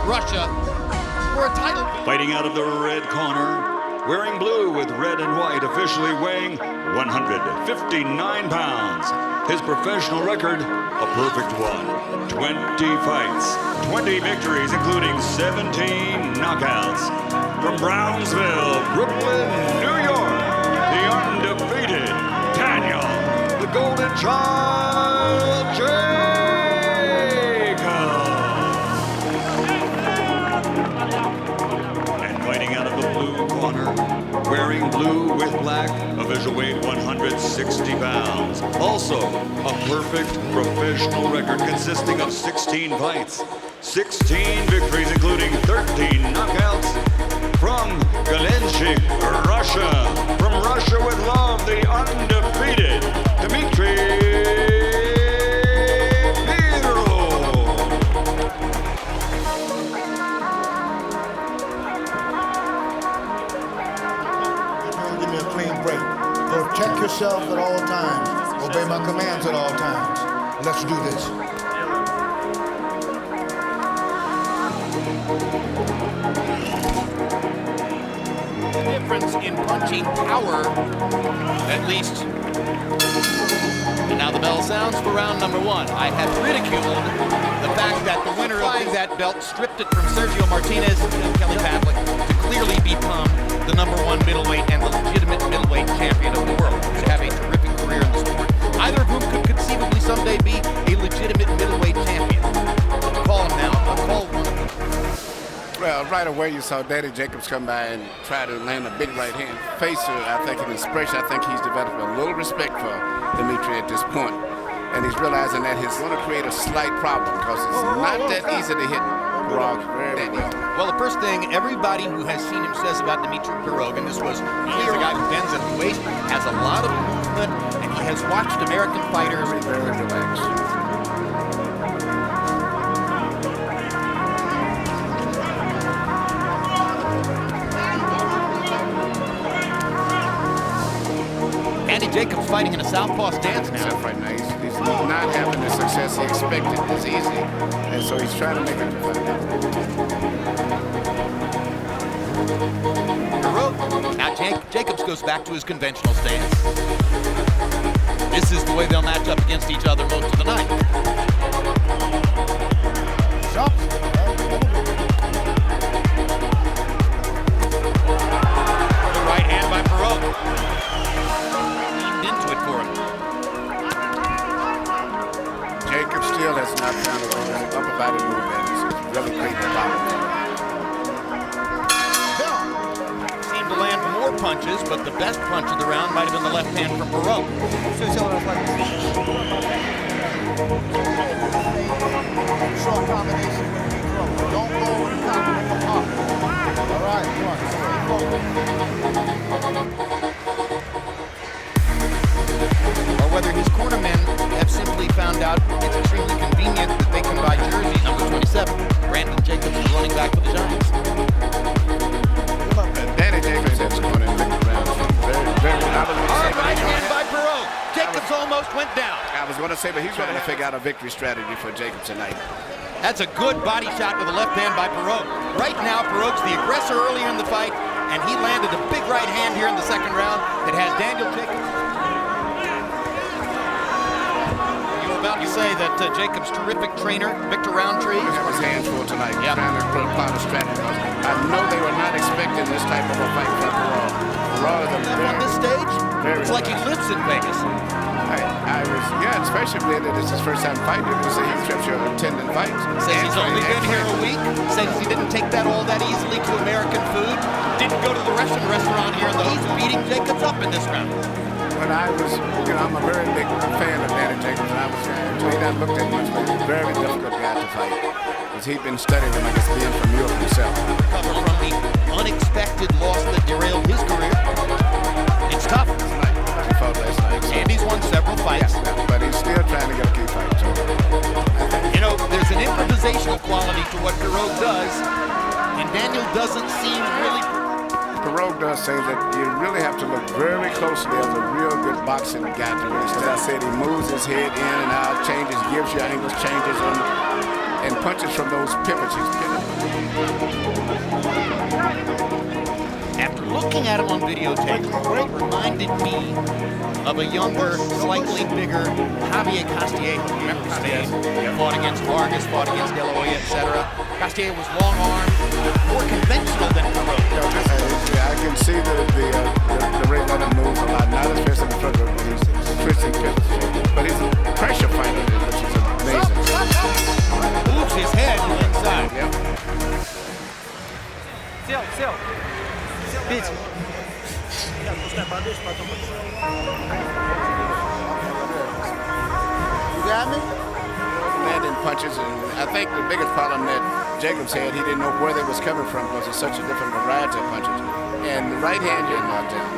Russia for a title. Fighting out of the red corner, wearing blue with red and white, officially weighing 159 pounds. His professional record, a perfect one. 20 fights, 20 victories, including 17 knockouts. From Brownsville, Brooklyn, New York, the undefeated Daniel, the Golden Child, fighting out of the blue corner, wearing blue with black, official weight 160 pounds. Also, a perfect professional record consisting of 16 fights, 16 victories, including 13 knockouts. From Galenchik, Russia. From Russia with love, the undefeated Dmitry Pirog. Give me a clean break. Protect yourself at all times. Obey my commands at all times. Let's do this. The difference in punching power, at least. And now the bell sounds for round number one. I have ridiculed the fact that the winner of that belt stripped it from Sergio Martinez and Kelly Pavlik to clearly become the #1 middleweight and the legitimate middleweight champion of the world, to have a terrific career in the sport. Either of whom could conceivably someday be a legitimate middleweight champion. Call him now. I'll call one of them. Well, right away you saw Danny Jacobs come by and try to land a big right hand. Facer, I think, in expression, I think he's developed a little respect for Dmitry at this point. And he's realizing that he's going to create a slight problem because it's not that easy to hit Pirog that young. Well, the first thing everybody who has seen him says about Dmitry Pirog, and this was clear, a guy who bends at the waist, has a lot of movement, and he has watched American fighters. Very relaxed. Danny Jacobs fighting in a southpaw stance now. Right now, he's not having the success he expected this easy, and so he's trying to make it fight. Now Jacobs goes back to his conventional stance. This is the way they'll match up against each other most of the night. The right hand by Pirog. Into it for him. Jacobs still has not found a way to upper body movement. It's really great problem. Seemed to land more punches, but the best punch of the round might have been the left hand from Pirog. Short combination with the throw. Don't go over the top. Make them up. All right, come on. Or whether his cornermen have simply found out it's extremely convenient that they can buy jersey number 27. Brandon Jacobs is running back for the Giants. Danny Jacobs has gone in the round. Very Right hand by Pirog. Jacobs almost went down. I was going to say, but he's going to figure out a victory strategy for Jacobs tonight. That's a good body shot with a left hand by Pirog. Right now, Pirog's the aggressor earlier in the fight, and he landed a big right hand here in the second round that has Daniel Jacobs. You were about to say that Jacobs' terrific trainer, Victor Roundtree. He had his hands full tonight. Yep. Trying to put a strategy. I know they were not expecting this type of a fight from Pirog. Pirog is On this stage, it's like he lives in Vegas. I was, yeah, especially when it's his first time fighting. You can say he trips your attending fights. Says he's only been here a week. Says he didn't take that all that easily to American food. Didn't go to the Russian restaurant here. He's beating Jacobs up in this round. When I was, I'm a very big fan of Danny Jacobs, and I was he not looked at much, but he's a very difficult guy to fight. Because he'd been studying him, I guess, being from Europe himself. Recover from the unexpected loss that derailed his career. It's tough. He fought last night. So. Andy's won several fights. Yeah, but he's still trying to get a key fight. So. You know, there's an improvisational quality to what Pirog does, and Daniel doesn't seem really... Pirog does say that you really have to look very closely as a real good boxing guy to really. As I said, he moves his head in and out, changes, gives you angles, changes on and punches from those pivots he's getting. After looking at him on videotape, it reminded me of a younger, slightly bigger Javier Castillejo. Remember his name? He fought against Vargas, fought against De La Hoya, etc. Castillejo was long-armed, more conventional than Pirog. I can see the ring let him move a lot. Not as fast in front of him, but he's twisting pivots. But he's a pressure fighter, which is amazing. Moves his head to the inside. Yep. Сел. Бить. You got me? Landing punches, and I think the biggest problem that Jacobs had, he didn't know where they was coming from because it's such a different variety of punches. And the right hand getting knocked down.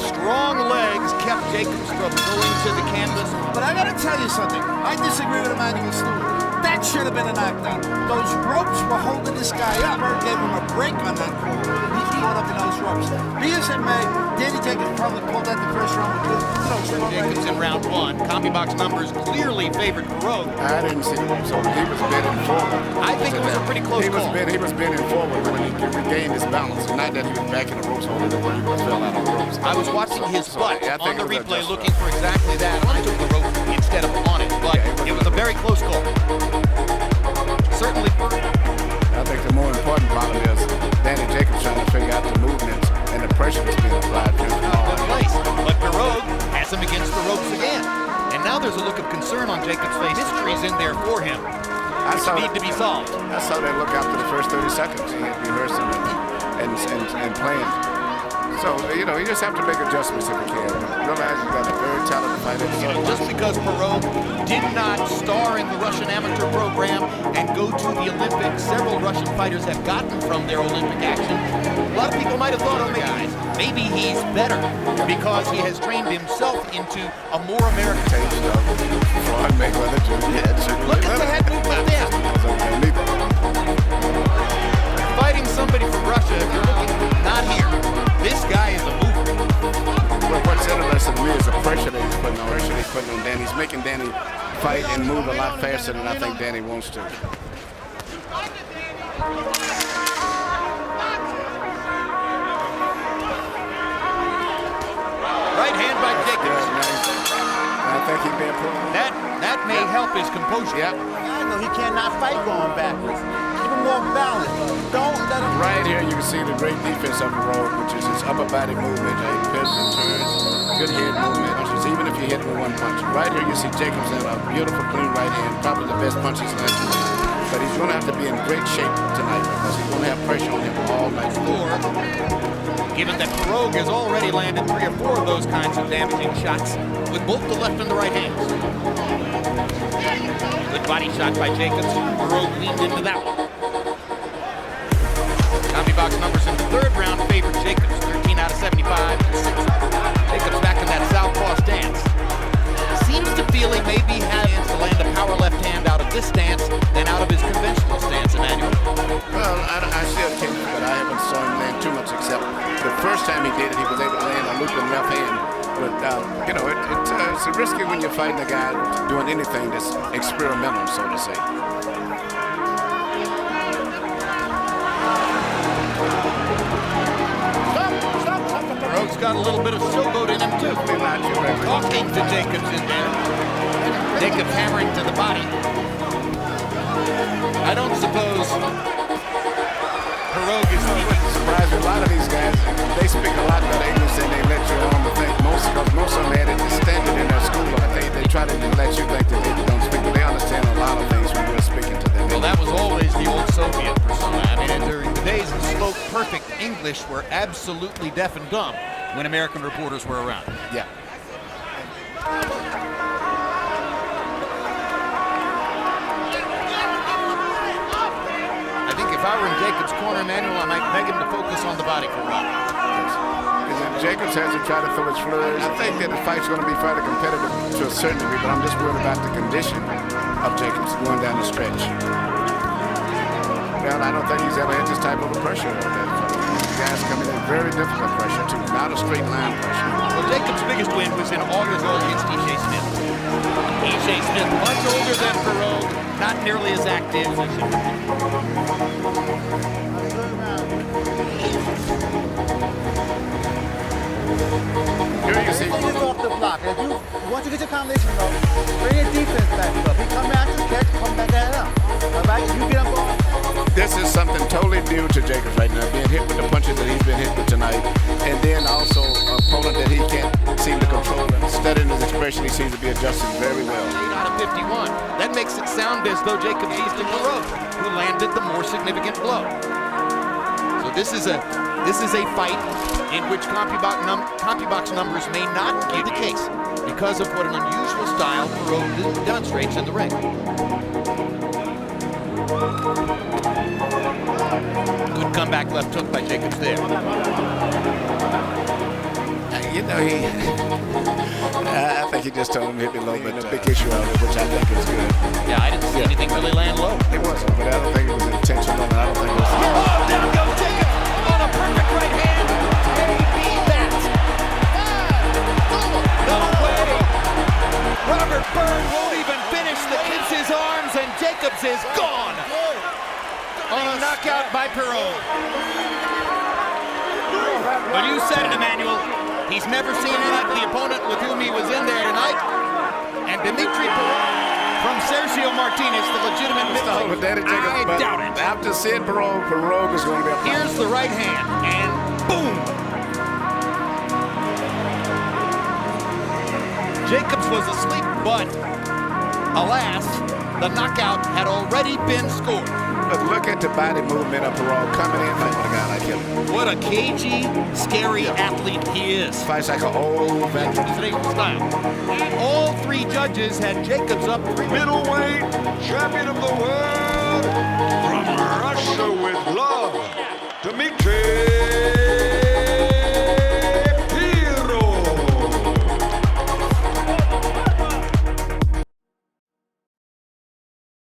Strong legs kept Jacobs from going to the canvas. But I gotta tell you something. I disagree with Emmanuel Stewart. That should have been a knockdown. Those ropes were holding this guy up. Gave him a break on that corner. He caught up in those ropes. Be as it may, Danny Jacobs probably pulled out the first round with good. Jacobs in round one. Combi box numbers clearly favored Pirog. I didn't see him, so he was bending forward. I think it was a pretty close call. He was bending forward when he regained his balance. Not that he was back in the ropes holding it when he fell out of the ropes. I was watching his butt I on think the it was replay just looking for exactly that. I took the rope instead of on it, but it was a very close call. Certainly. I think the more important problem is Danny Jacobs trying to figure out the movements and the pressure that's being applied to him. Good place. But Pirog has him against the ropes again. And now there's a look of concern on Jacobs' face. History's in there for him, which need to be solved. I saw that look after the first 30 seconds. He had rehearsing and playing. So, you know, you just have to make adjustments if you can. Realize you got a very talented fighter. Just because Pirog did not star in the Russian amateur program and go to the Olympics, several Russian fighters have gotten from their Olympic action. A lot of people might have thought, oh, maybe he's better because he has trained himself into a more American style. Look at the head movement there. Fighting somebody from Russia, if you're looking, not here. This guy is a mover. Well, what's interesting to me is the pressure that he's putting on Danny. He's making Danny fight and move a lot faster than I think Danny wants to. Right hand by Jacobs. I think he'd be improving. That may help his composure. Yep. I know he cannot fight going backwards. Keep him more balanced. Don't let him. Right here, you can see the great defense of Pirog, which is his upper body movement, he pivots and turns, good head movement, punches, even if you hit him with one punch. Right here, you see Jacobs in a beautiful, clean right hand, probably the best punch he's landed. But he's going to have to be in great shape tonight because he's going to have pressure on him all night long. Given that Pirog has already landed 3 or 4 of those kinds of damaging shots with both the left and the right hands. Good body shot by Jacobs. Pirog leaned into that one. Combi box numbers in the third round favored Jacobs, 13 out of 75. Jacobs back in that southpaw stance. Seems to feel he maybe has to land a power left hand out of this stance than out of his conventional stance, Emmanuel. Well, I still can't, but I haven't saw him land too much except the first time he did it, he was able to land a looping left hand. But, you know, it's risky when you're fighting a guy doing anything that's experimental, so to say. Pirog's got a little bit of showboat in him, too. Talking to Jacobs in there. Jacobs hammering to the body. I don't suppose Pirog is thinking. Surprised a lot of these guys, they speak a lot better English than they let you on to think. Most of them had it standard in their school. They try to let you think that they don't speak, but they understand a lot of things when you're speaking to them. Well, that was always the old Soviet persona. I mean, during the days of spoke perfect English were absolutely deaf and dumb when American reporters were around. Yeah. I think if I were in Jacobs' corner, Emmanuel, I might beg him to focus on the body for a while. Jacobs has to try to throw his flurries. I think that the fight's going to be fairly competitive to a certain degree, but I'm just worried about the condition of Jacobs going down the stretch. Well, I don't think he's ever had this type of a pressure. These guys coming in very difficult pressure, too. Not a straight line pressure. Well, Jacobs' biggest win was in August against TJ Smith. E.J. Smith, much older than Pirog, not nearly as active. Here you see. He's off the block. If you once you get your combination up, bring your defense back up. He come after the catch, come back at him. All right, you get up on. This is something totally new to Jacobs right now, being hit with the punches that he's been hit with tonight, and then also an opponent that he can't seem to control. Studying his expression, he seems to be adjusting very well. 8 out of 51. That makes it sound as though Jacobs eased to Pirog, who landed the more significant blow. So this is a fight in which CompuBox numbers may not be the case because of what an unusual style Pirog demonstrates in the ring. Good comeback left hook by Jacobs there. You know, I think he just told him hit me low, but a big issue out of it, which I think is good. Yeah, I didn't see anything really land low. It wasn't, but I don't think it was intentional, and I don't think it was. Oh, down goes Jacobs on a perfect right hand. Maybe that. No way. Robert Byrne won't even finish the Kids' arms, and Jacobs is gone. On a knockout by Pirog. Well, you said it, Emmanuel. He's never seen the opponent with whom he was in there tonight. And Dimitri Pirog from Sergio Martinez, the legitimate middleweight. But Daddy Jacobs, I but doubt it. after seeing Pirog is going to be a problem. Here's the right hand, and boom! Jacobs was asleep, but alas, the knockout had already been scored. But look at the body movement of Pirog coming in fighting with a guy like him. What a cagey, scary athlete he is. Fights like an old veteran. Style. All three judges had Jacobs up 3 Middleweight champion of the world from Russia with love, Dimitri